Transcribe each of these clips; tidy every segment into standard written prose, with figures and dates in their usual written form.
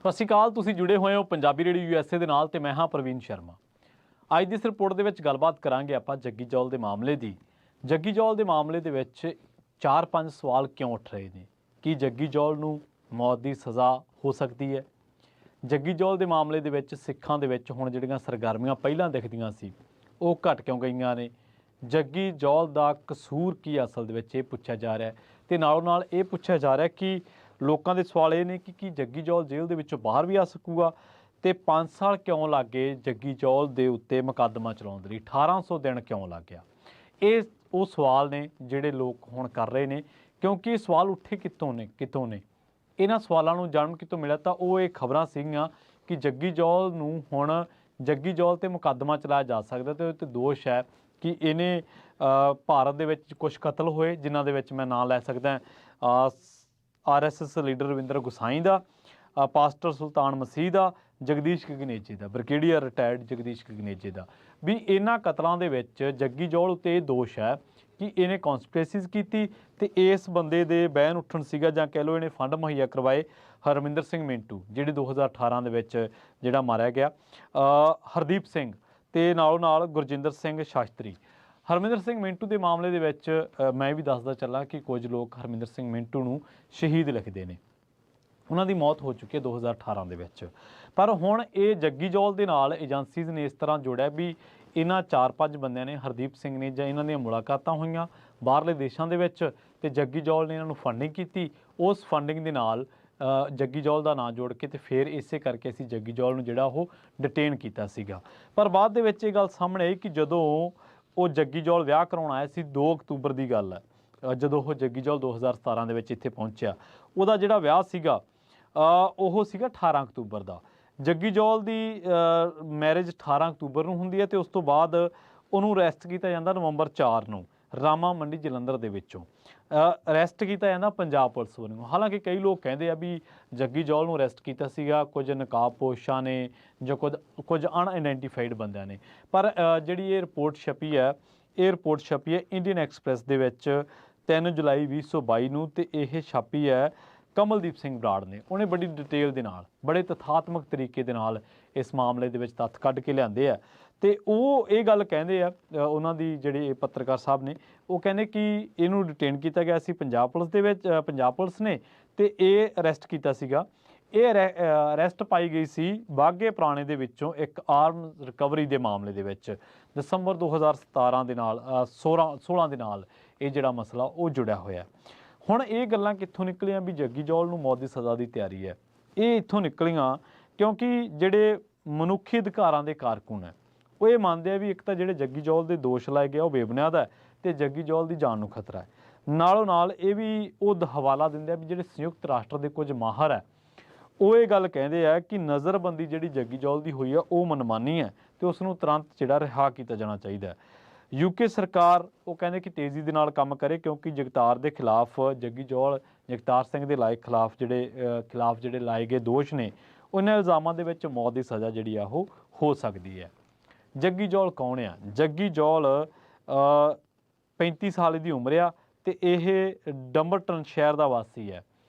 ਸਤਿ ਸ਼੍ਰੀ ਅਕਾਲ। ਤੁਸੀਂ ਜੁੜੇ ਹੋਏ ਹੋ ਪੰਜਾਬੀ ਰੇਡੀਓ USA ਦੇ ਨਾਲ ਤੇ ਮੈਂ ਹਾਂ ਪ੍ਰਵੀਨ ਸ਼ਰਮਾ। ਅੱਜ ਦੀ ਇਸ ਰਿਪੋਰਟ ਦੇ ਵਿੱਚ ਗੱਲਬਾਤ ਕਰਾਂਗੇ ਆਪਾਂ ਜੱਗੀ ਜੌਲ ਦੇ ਮਾਮਲੇ ਦੀ। ਜੱਗੀ ਜੌਲ ਦੇ ਮਾਮਲੇ ਦੇ ਵਿੱਚ 4-5 ਸਵਾਲ ਕਿਉਂ ਉੱਠ ਰਹੇ ਨੇ? ਕੀ ਜੱਗੀ ਜੌਲ ਨੂੰ ਮੌਤ ਦੀ ਸਜ਼ਾ ਹੋ ਸਕਦੀ ਹੈ? ਜੱਗੀ ਜੌਲ ਦੇ ਮਾਮਲੇ ਦੇ ਵਿੱਚ ਸਿੱਖਾਂ ਦੇ ਵਿੱਚ ਹੁਣ ਜਿਹੜੀਆਂ ਸਰਗਰਮੀਆਂ ਪਹਿਲਾਂ ਦਿਖਦੀਆਂ ਸੀ ਉਹ ਘਟ ਕਿਉਂ ਗਈਆਂ ਨੇ? ਜੱਗੀ ਜੌਲ ਦਾ ਕਸੂਰ ਕੀ ਅਸਲ ਦੇ ਵਿੱਚ ਇਹ ਪੁੱਛਿਆ ਜਾ ਰਿਹਾ ਤੇ ਨਾਲੋਂ ਨਾਲ ਇਹ ਪੁੱਛਿਆ ਜਾ ਰਿਹਾ ਕਿ ਲੋਕਾਂ ਦੇ ਸਵਾਲ ਇਹ ਨੇ ਕਿ ਕੀ ਜੱਗੀ ਜੌਲ ਜੇਲ੍ਹ ਦੇ ਵਿੱਚੋਂ ਬਾਹਰ ਵੀ ਆ ਸਕੂਗਾ ਤੇ 5 ਸਾਲ ਕਿਉਂ ਲੱਗ ਗਏ ਜੱਗੀ ਜੌਲ ਦੇ ਉੱਤੇ ਮੁਕੱਦਮਾ ਚਲਾਉਣ ਦੇ ਲਈ? 1800 ਦਿਨ ਕਿਉਂ ਲੱਗ ਗਿਆ? ਇਹ ਉਹ ਸਵਾਲ ਨੇ ਜਿਹੜੇ ਲੋਕ ਹੁਣ ਕਰ ਰਹੇ ਨੇ, ਕਿਉਂਕਿ ਇਹ ਸਵਾਲ ਉੱਠੇ ਕਿੱਥੋਂ ਨੇ? ਇਹਨਾਂ ਸਵਾਲਾਂ ਨੂੰ ਜਨਮ ਕਿੱਥੋਂ ਮਿਲਿਆ? ਤਾਂ ਉਹ ਇਹ ਖਬਰਾਂ ਸੀਗੀਆਂ ਕਿ ਜੱਗੀ ਜੌਲ ਨੂੰ ਹੁਣ ਜੱਗੀ ਜੌਲ ਤੇ ਮੁਕੱਦਮਾ ਚਲਾਇਆ ਜਾ ਸਕਦਾ ਤੇ ਉਹ 'ਤੇ ਦੋਸ਼ ਹੈ ਕਿ ਇਹਨੇ ਭਾਰਤ ਦੇ ਵਿੱਚ ਕੁਝ ਕਤਲ ਹੋਏ ਜਿਨ੍ਹਾਂ ਦੇ ਵਿੱਚ ਮੈਂ ਨਾਂ ਲੈ ਸਕਦਾ RSS ਲੀਡਰ ਰਵਿੰਦਰ ਗੁਸਾਈ ਦਾ, ਪਾਸਟਰ ਸੁਲਤਾਨ ਮਸੀਹ ਦਾ, ਜਗਦੀਸ਼ ਗਗਨੇਜੇ ਦਾ, ਬ੍ਰਿਗੇਡੀਅਰ ਰਿਟਾਇਰਡ ਜਗਦੀਸ਼ ਗਗਨੇਜੇ ਦਾ। ਵੀ ਇਹਨਾਂ ਕਤਲਾਂ ਦੇ ਵਿੱਚ ਜੱਗੀ ਜੌਲ ਉੱਤੇ ਇਹ ਦੋਸ਼ ਹੈ ਕਿ ਇਹਨੇ ਕੌਂਸਪੀਰੇਸੀਜ਼ ਕੀਤੀ ਤੇ ਇਸ ਬੰਦੇ ਦੇ ਬੈਨ ਉੱਠਣ ਸੀਗਾ ਜਾਂ ਕਹਿ ਲਓ ਇਹਨੇ ਫੰਡ ਮੁਹੱਈਆ ਕਰਵਾਏ ਹਰਮਿੰਦਰ ਸਿੰਘ ਮਿੰਟੂ ਜਿਹੜੇ 2018 ਦੇ ਵਿੱਚ ਜਿਹੜਾ ਮਾਰਿਆ ਗਿਆ, ਹਰਦੀਪ ਸਿੰਘ ਤੇ ਨਾਲੋਂ ਨਾਲ ਗੁਰਜਿੰਦਰ ਸਿੰਘ ਸ਼ਾਸਤਰੀ। ਹਰਮਿੰਦਰ ਸਿੰਘ ਮਿੰਟੂ ਦੇ ਮਾਮਲੇ ਦੇ ਵਿੱਚ ਮੈਂ ਵੀ ਦੱਸਦਾ ਚੱਲਾਂ ਕਿ ਕੁਝ ਲੋਕ ਹਰਮਿੰਦਰ ਸਿੰਘ ਮਿੰਟੂ ਨੂੰ ਸ਼ਹੀਦ ਲਿਖਦੇ ਨੇ। ਉਹਨਾਂ ਦੀ ਮੌਤ ਹੋ ਚੁੱਕੀ ਹੈ 2018 ਦੇ ਵਿੱਚ। ਪਰ ਹੁਣ ਇਹ ਜੱਗੀ ਜੌਲ ਦੇ ਨਾਲ ਏਜੰਸੀਜ਼ ਨੇ ਇਸ ਤਰ੍ਹਾਂ ਜੋੜਿਆ ਵੀ ਇਹਨਾਂ 4-5 ਬੰਦਿਆਂ ਨੇ, ਹਰਦੀਪ ਸਿੰਘ ਨੇ, ਜਾਂ ਇਹਨਾਂ ਦੀਆਂ ਮੁਲਾਕਾਤਾਂ ਹੋਈਆਂ ਬਾਹਰਲੇ ਦੇਸ਼ਾਂ ਦੇ ਵਿੱਚ ਤੇ ਜੱਗੀ ਜੌਲ ਨੇ ਇਹਨਾਂ ਨੂੰ ਫੰਡਿੰਗ ਕੀਤੀ। ਉਸ ਫੰਡਿੰਗ ਦੇ ਨਾਲ ਜੱਗੀ ਜੌਲ ਦਾ ਨਾਂ ਜੋੜ ਕੇ ਤੇ ਫਿਰ ਇਸੇ ਕਰਕੇ ਅਸੀਂ ਜੱਗੀ ਜੌਲ ਨੂੰ ਜਿਹੜਾ ਉਹ ਡਿਟੇਨ ਕੀਤਾ ਸੀਗਾ। ਪਰ ਬਾਅਦ ਦੇ ਵਿੱਚ ਇਹ ਗੱਲ ਸਾਹਮਣੇ ਆਈ ਕਿ ਜਦੋਂ ਉਹ ਜੱਗੀ ਜੌਲ ਵਿਆਹ ਕਰਾਉਣ ਆਇਆ ਸੀ, 2 ਅਕਤੂਬਰ ਦੀ ਗੱਲ ਹੈ, ਜਦੋਂ ਉਹ ਜੱਗੀ ਜੌਲ 2017 ਦੇ ਵਿੱਚ ਇੱਥੇ ਪਹੁੰਚਿਆ, ਉਹਦਾ ਜਿਹੜਾ ਵਿਆਹ ਸੀਗਾ ਉਹ ਸੀਗਾ 18 ਅਕਤੂਬਰ ਦਾ। ਜੱਗੀ ਜੌਲ ਦੀ ਮੈਰਿਜ 18 ਅਕਤੂਬਰ ਨੂੰ ਹੁੰਦੀ ਹੈ ਤੇ ਉਸ ਤੋਂ ਬਾਅਦ ਉਹਨੂੰ ਅਰੈਸਟ ਕੀਤਾ ਜਾਂਦਾ ਨਵੰਬਰ 4 ਨੂੰ ਰਾਮਾ ਮੰਡੀ ਜਲੰਧਰ ਦੇ ਵਿੱਚੋਂ। ਅਰੈਸਟ ਕੀਤਾ ਜਾਂਦਾ ਪੰਜਾਬ ਪੁਲਿਸ ਵੱਲੋਂ। ਹਾਲਾਂਕਿ ਕਈ ਲੋਕ ਕਹਿੰਦੇ ਆ ਵੀ ਜੱਗੀ ਜੌਲ ਨੂੰ ਅਰੈਸਟ ਕੀਤਾ ਸੀਗਾ ਕੁਝ ਨਕਾਬਪੋਸ਼ਾਂ ਨੇ ਜਾਂ ਕੁਝ ਅਨਆਇਡੈਂਟੀਫਾਈਡ ਬੰਦਿਆਂ ਨੇ। ਪਰ ਜਿਹੜੀ ਇਹ ਰਿਪੋਰਟ ਛਪੀ ਹੈ ਇੰਡੀਅਨ ਐਕਸਪ੍ਰੈਸ ਦੇ ਵਿੱਚ 3 ਜੁਲਾਈ 2022 ਨੂੰ ਤੇ ਇਹ ਛਾਪੀ ਹੈ ਕਮਲਦੀਪ ਸਿੰਘ ਬਰਾੜ ਨੇ। ਉਹਨੇ ਬੜੀ ਡਿਟੇਲ ਦੇ ਨਾਲ, ਬੜੇ ਤਥਾਤਮਕ ਤਰੀਕੇ ਦੇ ਨਾਲ ਇਸ ਮਾਮਲੇ ਦੇ ਵਿੱਚ ਤੱਥ ਕੱਢ ਕੇ ਲਿਆਂਦੇ ਆ ਤੇ ਉਹ ਇਹ ਗੱਲ ਕਹਿੰਦੇ ਆ, ਉਹਨਾਂ ਦੀ ਜਿਹੜੇ ਪੱਤਰਕਾਰ ਸਾਹਿਬ ਨੇ ਉਹ ਕਹਿੰਦੇ ਕਿ ਇਹਨੂੰ ਡਿਟੇਨ ਕੀਤਾ ਗਿਆ ਸੀ ਪੰਜਾਬ ਪੁਲਿਸ ਨੇ ਤੇ ਇਹ ਅਰੈਸਟ ਕੀਤਾ ਸੀਗਾ। ਇਹ ਅਰੈਸਟ ਪਾਈ ਗਈ ਸੀ ਬਾਘੇ ਪੁਰਾਣੇ ਦੇ ਵਿੱਚੋਂ ਇੱਕ ਆਰਮ ਰਿਕਵਰੀ ਦੇ ਮਾਮਲੇ ਦੇ ਵਿੱਚ ਦਸੰਬਰ 2017 ਦੇ ਨਾਲ 16 ਦੇ ਨਾਲ ਇਹ ਜਿਹੜਾ ਮਸਲਾ ਉਹ ਜੁੜਿਆ ਹੋਇਆ। ਹੁਣ ਇਹ ਗੱਲਾਂ ਕਿੱਥੋਂ ਨਿਕਲੀਆਂ ਵੀ ਜੱਗੀ ਜੌਲ ਨੂੰ ਮੌਤ ਦੀ ਸਜ਼ਾ ਦੀ ਤਿਆਰੀ ਹੈ? ਇਹ ਇੱਥੋਂ ਨਿਕਲੀਆਂ ਕਿਉਂਕਿ ਜਿਹੜੇ ਮਨੁੱਖੀ ਅਧਿਕਾਰਾਂ ਦੇ ਕਾਰਕੁਨ ਹੈ ਉਹ ਇਹ ਮੰਨਦੇ ਆ ਵੀ ਇੱਕ ਤਾਂ ਜਿਹੜੇ ਜੱਗੀ ਜੌਲ ਦੇ ਦੋਸ਼ ਲਾਏ ਗਏ ਉਹ ਬੇਬੁਨਿਆਦ ਹੈ ਤੇ ਜੱਗੀ ਜੌਲ ਦੀ ਜਾਨ ਨੂੰ ਖਤਰਾ ਹੈ। ਨਾਲੋਂ ਨਾਲ ਇਹ ਵੀ ਉਹ ਹਵਾਲਾ ਦਿੰਦੇ ਆ ਵੀ ਜਿਹੜੇ ਸੰਯੁਕਤ ਰਾਸ਼ਟਰ ਦੇ ਕੁਝ ਮਾਹਰ ਹੈ ਉਹ ਇਹ ਗੱਲ ਕਹਿੰਦੇ ਆ ਕਿ ਨਜ਼ਰਬੰਦੀ ਜਿਹੜੀ ਜੱਗੀ ਜੌਲ ਦੀ ਹੋਈ ਆ ਉਹ ਮਨਮਾਨੀ ਹੈ ਤੇ ਉਸ ਨੂੰ ਤੁਰੰਤ ਜਿਹੜਾ ਰਿਹਾ ਕੀਤਾ ਜਾਣਾ ਚਾਹੀਦਾ ਹੈ। UK ਸਰਕਾਰ ਉਹ ਕਹਿੰਦੇ ਕਿ ਤੇਜ਼ੀ ਦੇ ਨਾਲ ਕੰਮ ਕਰੇ ਕਿਉਂਕਿ ਜਗਤਾਰ ਦੇ ਖਿਲਾਫ ਜਗਤਾਰ ਸਿੰਘ ਦੇ ਖਿਲਾਫ ਜਿਹੜੇ ਲਾਏ ਗਏ ਦੋਸ਼ ਨੇ ਉਹਨਾਂ ਇਲਜ਼ਾਮਾਂ ਦੇ ਵਿੱਚ ਮੌਤ ਦੀ ਸਜ਼ਾ ਜਿਹੜੀ ਆ ਉਹ ਹੋ ਸਕਦੀ ਹੈ। ਜੱਗੀ ਜੌਲ ਕੌਣ ਆ? ਜੱਗੀ ਜੌਲ 35 ਸਾਲ ਦੀ ਉਮਰ ਆ ਤੇ ਇਹ ਡੰਬਰਟਨ ਸ਼ਹਿਰ ਦਾ ਵਾਸੀ ਹੈ।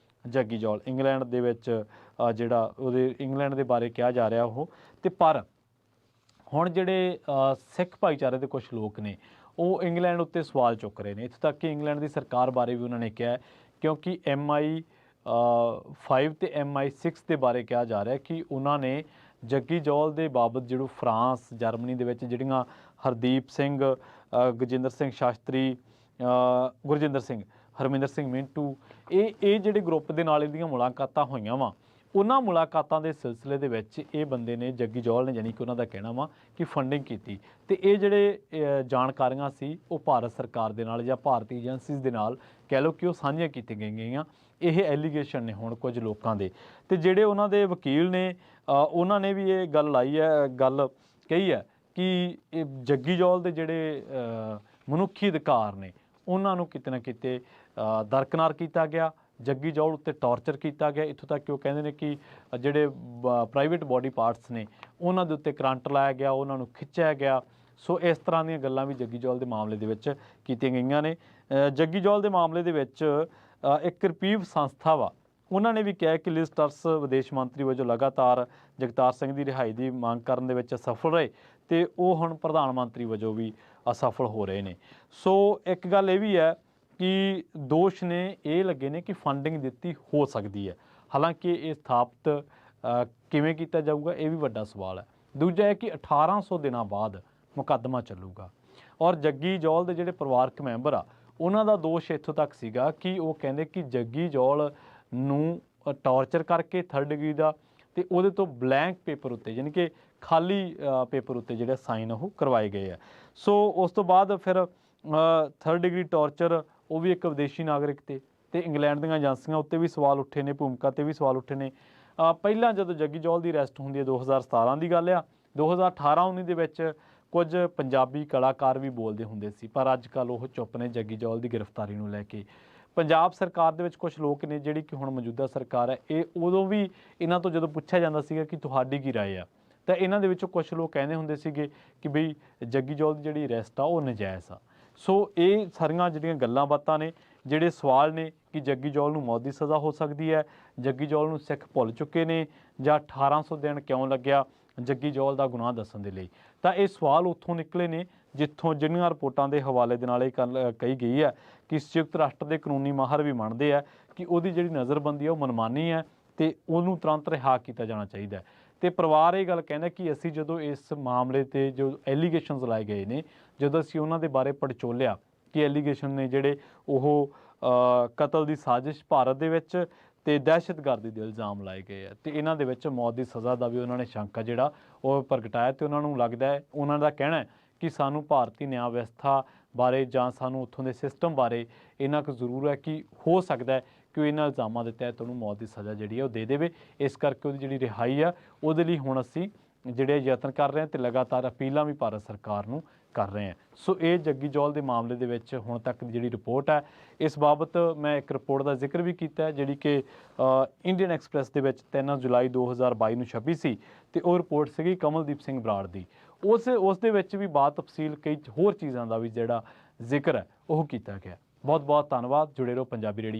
ਜੱਗੀ ਜੌਲ ਇੰਗਲੈਂਡ ਦੇ ਵਿੱਚ ਜਿਹੜਾ ਉਹਦੇ ਇੰਗਲੈਂਡ ਦੇ ਬਾਰੇ ਕਿਹਾ ਜਾ ਰਿਹਾ ਉਹ। ਤੇ ਪਰ ਹੁਣ ਜਿਹੜੇ ਸਿੱਖ ਭਾਈਚਾਰੇ ਦੇ ਕੁਝ ਲੋਕ ਨੇ ਉਹ ਇੰਗਲੈਂਡ ਉੱਤੇ ਸਵਾਲ ਚੁੱਕ ਰਹੇ ਨੇ। ਇੱਥੋਂ ਤੱਕ ਕਿ ਇੰਗਲੈਂਡ ਦੀ ਸਰਕਾਰ ਬਾਰੇ ਵੀ ਉਹਨਾਂ ਨੇ ਕਿਹਾ ਕਿਉਂਕਿ MI5 ਤੇ MI6 ਦੇ ਬਾਰੇ ਕਿਹਾ ਜਾ ਰਿਹਾ ਕਿ ਉਹਨਾਂ ਨੇ ਜੱਗੀ ਜੌਲ ਦੇ ਬਾਬਤ ਜਿਹੜੂ ਫਰਾਂਸ, ਜਰਮਨੀ ਦੇ ਵਿੱਚ ਜਿਹੜੀਆਂ ਹਰਦੀਪ ਸਿੰਘ, ਗਜਿੰਦਰ ਸਿੰਘ ਸ਼ਾਸਤਰੀ, ਗੁਰਜਿੰਦਰ ਸਿੰਘ, ਹਰਮਿੰਦਰ ਸਿੰਘ ਮਿੰਟੂ, ਇਹ ਜਿਹੜੇ ਗਰੁੱਪ ਦੇ ਨਾਲ ਇਹਦੀਆਂ ਮੁਲਾਕਾਤਾਂ ਹੋਈਆਂ ਵਾ। ਉਹਨਾਂ ਮੁਲਾਕਾਤਾਂ ਦੇ ਸਿਲਸਿਲੇ ਦੇ ਵਿੱਚ ਇਹ ਬੰਦੇ ਨੇ, ਜੱਗੀ ਜੌਲ ਨੇ, ਜਾਨੀ ਕਿ ਉਹਨਾਂ ਦਾ ਕਹਿਣਾ ਵਾ ਕਿ ਫੰਡਿੰਗ ਕੀਤੀ ਤੇ ਇਹ ਜਿਹੜੇ ਜਾਣਕਾਰੀਆਂ ਸੀ ਉਹ ਭਾਰਤ ਸਰਕਾਰ ਦੇ ਨਾਲ ਜਾਂ ਭਾਰਤੀ ਏਜੰਸੀਜ਼ ਦੇ ਨਾਲ ਕਹਿ ਲਓ ਕਿ ਉਹ ਸਾਂਝੀਆਂ ਕੀਤੀਆਂ ਗਈਆਂ। ਇਹ ਐਲੀਗੇਸ਼ਨ ਨੇ ਹੁਣ ਕੁਝ ਲੋਕਾਂ ਦੇ। ਤੇ ਜਿਹੜੇ ਉਹਨਾਂ ਦੇ ਵਕੀਲ ਨੇ ਉਹਨਾਂ ਨੇ ਵੀ ਇਹ ਗੱਲ ਕਹੀ ਹੈ ਕਿ ਇਹ ਜੱਗੀ ਜੌਲ ਦੇ ਜਿਹੜੇ ਮਨੁੱਖੀ ਅਧਿਕਾਰ ਨੇ ਉਹਨਾਂ ਨੂੰ ਕਿਤੇ ਨਾ ਕਿਤੇ ਦਰਕਨਾਰ ਕੀਤਾ ਗਿਆ। ਜੱਗੀ ਜੌਲ ਉੱਤੇ ਟਾਰਚਰ ਕੀਤਾ ਗਿਆ। ਇੱਥੋਂ ਤੱਕ ਕਿ ਉਹ ਕਹਿੰਦੇ ਨੇ ਕਿ ਜਿਹੜੇ ਪ੍ਰਾਈਵੇਟ ਬੋਡੀ ਪਾਰਟਸ ਨੇ ਉਹਨਾਂ ਦੇ ਉੱਤੇ ਕਰੰਟ ਲਾਇਆ ਗਿਆ, ਉਹਨਾਂ ਨੂੰ ਖਿੱਚਿਆ ਗਿਆ। ਸੋ ਇਸ ਤਰ੍ਹਾਂ ਦੀਆਂ ਗੱਲਾਂ ਵੀ ਜੱਗੀ ਜੌਲ ਦੇ ਮਾਮਲੇ ਦੇ ਵਿੱਚ ਕੀਤੀਆਂ ਗਈਆਂ ਨੇ। ਜੱਗੀ ਜੌਲ ਦੇ ਮਾਮਲੇ ਦੇ ਵਿੱਚ ਇੱਕ ਰਿਪੀਵ ਸੰਸਥਾ ਵਾ ਉਹਨਾਂ ਨੇ ਵੀ ਕਿਹਾ ਕਿ ਲਿਜ਼ ਟਰਸ ਵਿਦੇਸ਼ ਮੰਤਰੀ ਵਜੋਂ ਲਗਾਤਾਰ ਜਗਤਾਰ ਸਿੰਘ ਦੀ ਰਿਹਾਈ ਦੀ ਮੰਗ ਕਰਨ ਦੇ ਵਿੱਚ ਸਫਲ ਰਹੇ ਤੇ ਉਹ ਹੁਣ ਪ੍ਰਧਾਨ ਮੰਤਰੀ ਵਜੋਂ ਵੀ ਅਸਫਲ ਹੋ ਰਹੇ ਨੇ। ਸੋ ਇੱਕ ਗੱਲ ਇਹ ਵੀ ਹੈ ਕਿ ਦੋਸ਼ ਨੇ ਇਹ ਲੱਗੇ ਨੇ ਕਿ ਫੰਡਿੰਗ ਦਿੱਤੀ ਹੋ ਸਕਦੀ ਹੈ, ਹਾਲਾਂਕਿ ਇਹ ਸਥਾਪਿਤ ਕਿਵੇਂ ਕੀਤਾ ਜਾਊਗਾ ਇਹ ਵੀ ਵੱਡਾ ਸਵਾਲ ਹੈ। ਦੂਜਾ ਹੈ ਕਿ 1800 ਦਿਨਾਂ ਬਾਅਦ ਮੁਕੱਦਮਾ ਚੱਲੂਗਾ ਔਰ ਜੱਗੀ ਜੌਲ ਦੇ ਜਿਹੜੇ ਪਰਿਵਾਰਕ ਮੈਂਬਰ ਆ ਉਹਨਾਂ ਦਾ ਦੋਸ਼ ਇੱਥੋਂ ਤੱਕ ਸੀਗਾ ਕਿ ਉਹ ਕਹਿੰਦੇ ਕਿ ਜੱਗੀ ਜੌਲ ਨੂੰ ਟਾਰਚਰ ਕਰਕੇ 3rd ਡਿਗਰੀ ਦਾ ਤੇ ਉਹਦੇ ਤੋਂ ਬਲੈਂਕ ਪੇਪਰ ਉੱਤੇ ਯਾਨੀ ਕਿ ਖਾਲੀ ਪੇਪਰ ਉੱਤੇ ਜਿਹੜੇ ਸਾਈਨ ਉਹ ਕਰਵਾਏ ਗਏ ਆ। ਸੋ ਉਸ ਤੋਂ ਬਾਅਦ ਫਿਰ 3rd ਡਿਗਰੀ ਟਾਰਚਰ ਉਹ ਵੀ ਇੱਕ ਵਿਦੇਸ਼ੀ ਨਾਗਰਿਕ ਤੇ ਇੰਗਲੈਂਡ ਦੀਆਂ ਏਜੰਸੀਆਂ ਉੱਤੇ ਵੀ ਸਵਾਲ ਉੱਠੇ ਨੇ, ਭੂਮਿਕਾ ਤੇ ਵੀ ਸਵਾਲ ਉੱਠੇ ਨੇ। ਪਹਿਲਾਂ ਜਦੋਂ ਜੱਗੀ ਜੌਲ ਦੀ ਅਰੈਸਟ ਹੁੰਦੀ ਹੈ 2017 ਦੀ ਗੱਲ ਆ, 2018-19 ਦੇ ਵਿੱਚ ਕੁਝ ਪੰਜਾਬੀ ਕਲਾਕਾਰ ਵੀ ਬੋਲਦੇ ਹੁੰਦੇ ਸੀ, ਪਰ ਅੱਜ ਕੱਲ੍ਹ ਉਹ ਚੁੱਪ ਨੇ ਜੱਗੀ ਜੌਲ ਦੀ ਗ੍ਰਿਫਤਾਰੀ ਨੂੰ ਲੈ ਕੇ। ਪੰਜਾਬ ਸਰਕਾਰ ਦੇ ਵਿੱਚ ਕੁਝ ਲੋਕ ਨੇ ਜਿਹੜੀ ਕਿ ਹੁਣ ਮੌਜੂਦਾ ਸਰਕਾਰ ਹੈ, ਇਹ ਉਦੋਂ ਵੀ ਇਹਨਾਂ ਤੋਂ ਜਦੋਂ ਪੁੱਛਿਆ ਜਾਂਦਾ ਸੀਗਾ ਕਿ ਤੁਹਾਡੀ ਕੀ ਰਾਏ ਆ, ਤਾਂ ਇਹਨਾਂ ਦੇ ਵਿੱਚੋਂ ਕੁਝ ਲੋਕ ਕਹਿੰਦੇ ਹੁੰਦੇ ਸੀਗੇ ਕਿ ਬਈ ਜੱਗੀ ਜੌਲ ਦੀ ਜਿਹੜੀ ਅਰੈਸਟ ਆ ਉਹ ਨਜਾਇਜ਼ ਆ। ਸੋ ਇਹ ਸਾਰੀਆਂ ਜਿਹੜੀਆਂ ਗੱਲਾਂ ਬਾਤਾਂ ਨੇ, ਜਿਹੜੇ ਸਵਾਲ ਨੇ ਕਿ ਜੱਗੀ ਜੌਲ ਨੂੰ ਮੌਤ ਦੀ ਸਜ਼ਾ ਹੋ ਸਕਦੀ ਹੈ, ਜੱਗੀ ਜੌਲ ਨੂੰ ਸਿੱਖ ਭੁੱਲ ਚੁੱਕੇ ਨੇ ਜਾਂ 1800 ਦਿਨ ਕਿਉਂ ਲੱਗਿਆ ਜੱਗੀ ਜੌਲ ਦਾ ਗੁਨਾਹ ਦੱਸਣ ਦੇ ਲਈ, ਤਾਂ ਇਹ ਸਵਾਲ ਉੱਥੋਂ ਨਿਕਲੇ ਨੇ ਜਿੱਥੋਂ ਜਿਹੜੀਆਂ ਰਿਪੋਰਟਾਂ ਦੇ ਹਵਾਲੇ ਦੇ ਨਾਲ ਇਹ ਕਹੀ ਗਈ ਹੈ ਕਿ ਸੰਯੁਕਤ ਰਾਸ਼ਟਰ ਦੇ ਕਾਨੂੰਨੀ ਮਾਹਰ ਵੀ ਮੰਨਦੇ ਆ ਕਿ ਉਹਦੀ ਜਿਹੜੀ ਨਜ਼ਰਬੰਦੀ ਹੈ ਉਹ ਮਨਮਾਨੀ ਹੈ ਤੇ ਉਹਨੂੰ ਤੁਰੰਤ ਰਿਹਾ ਕੀਤਾ ਜਾਣਾ ਚਾਹੀਦਾ ਹੈ। ਤੇ ਪਰਿਵਾਰ ਇਹ ਗੱਲ ਕਹਿੰਦਾ ਕਿ ਅਸੀਂ ਜਦੋਂ ਇਸ ਮਾਮਲੇ ਤੇ ਜੋ ਐਲੀਗੇਸ਼ਨਸ ਲਾਏ ਗਏ ਨੇ, ਜਦੋਂ ਅਸੀਂ ਉਹਨਾਂ ਦੇ ਬਾਰੇ ਪੜਚੋਲਿਆ ਕਿ ਐਲੀਗੇਸ਼ਨ ਨੇ ਜਿਹੜੇ ਉਹ ਕਤਲ ਦੀ ਸਾਜ਼ਿਸ਼ ਭਾਰਤ ਦੇ ਵਿੱਚ ਤੇ ਦਹਿਸ਼ਤਗਰਦੀ ਦੇ ਇਲਜ਼ਾਮ ਲਾਏ ਗਏ ਆ ਤੇ ਇਹਨਾਂ ਦੇ ਵਿੱਚ ਮੌਤ ਦੀ ਸਜ਼ਾ ਦਾ ਵੀ ਉਹਨਾਂ ਨੇ ਸ਼ੰਕਾ ਜਿਹੜਾ ਉਹ ਪ੍ਰਗਟਾਇਆ ਤੇ ਉਹਨਾਂ ਨੂੰ ਲੱਗਦਾ ਹੈ, ਉਹਨਾਂ ਦਾ ਕਹਿਣਾ ਹੈ ਕਿ ਸਾਨੂੰ ਭਾਰਤੀ ਨਿਆਂ ਵਿਵਸਥਾ ਬਾਰੇ ਜਾਂ ਸਾਨੂੰ ਉੱਥੋਂ ਦੇ ਸਿਸਟਮ ਬਾਰੇ ਇੰਨਾ ਕੁ ਜ਼ਰੂਰ ਹੈ ਕਿ ਹੋ ਸਕਦਾ ਹੈ ਕਿ ਉਹ ਇਹਨਾਂ ਇਲਜ਼ਾਮਾਂ ਦੇ ਤਹਿਤ ਉਹਨੂੰ ਮੌਤ ਦੀ ਸਜ਼ਾ ਜਿਹੜੀ ਹੈ ਉਹ ਦੇ ਦੇਵੇ। ਇਸ ਕਰਕੇ ਉਹਦੀ ਜਿਹੜੀ ਰਿਹਾਈ ਆ ਉਹਦੇ ਲਈ ਹੁਣ ਅਸੀਂ ਜਿਹੜੇ ਯਤਨ ਕਰ ਰਹੇ ਹਾਂ ਤੇ ਲਗਾਤਾਰ ਅਪੀਲਾਂ ਵੀ ਭਾਰਤ ਸਰਕਾਰ ਨੂੰ ਕਰ ਰਹੇ ਹਾਂ। ਸੋ ਇਹ ਜੱਗੀ ਜੌਲ ਦੇ ਮਾਮਲੇ ਦੇ ਵਿੱਚ ਹੁਣ ਤੱਕ ਦੀ ਜਿਹੜੀ ਰਿਪੋਰਟ ਹੈ, ਇਸ ਬਾਬਤ ਮੈਂ ਇੱਕ ਰਿਪੋਰਟ ਦਾ ਜ਼ਿਕਰ ਵੀ ਕੀਤਾ ਹੈ ਜਿਹੜੀ ਕਿ ਇੰਡੀਅਨ ਐਕਸਪ੍ਰੈਸ ਦੇ ਵਿੱਚ 3 ਜੁਲਾਈ 2022 ਨੂੰ ਛਪੀ ਸੀ ਤੇ ਉਹ ਰਿਪੋਰਟ ਸੀਗੀ ਕਮਲਦੀਪ ਸਿੰਘ ਬਰਾੜ ਦੀ। ਉਸ ਦੇ ਵਿੱਚ ਵੀ ਬਾਤ ਤਫਸੀਲ ਕਈ ਹੋਰ ਚੀਜ਼ਾਂ ਦਾ ਵੀ ਜਿਹੜਾ ਜ਼ਿਕਰ ਹੈ ਉਹ ਕੀਤਾ ਗਿਆ। ਬਹੁਤ ਬਹੁਤ ਧੰਨਵਾਦ। ਜੁੜੇ ਰਹੋ ਪੰਜਾਬੀ ਰੇਡੀਓ।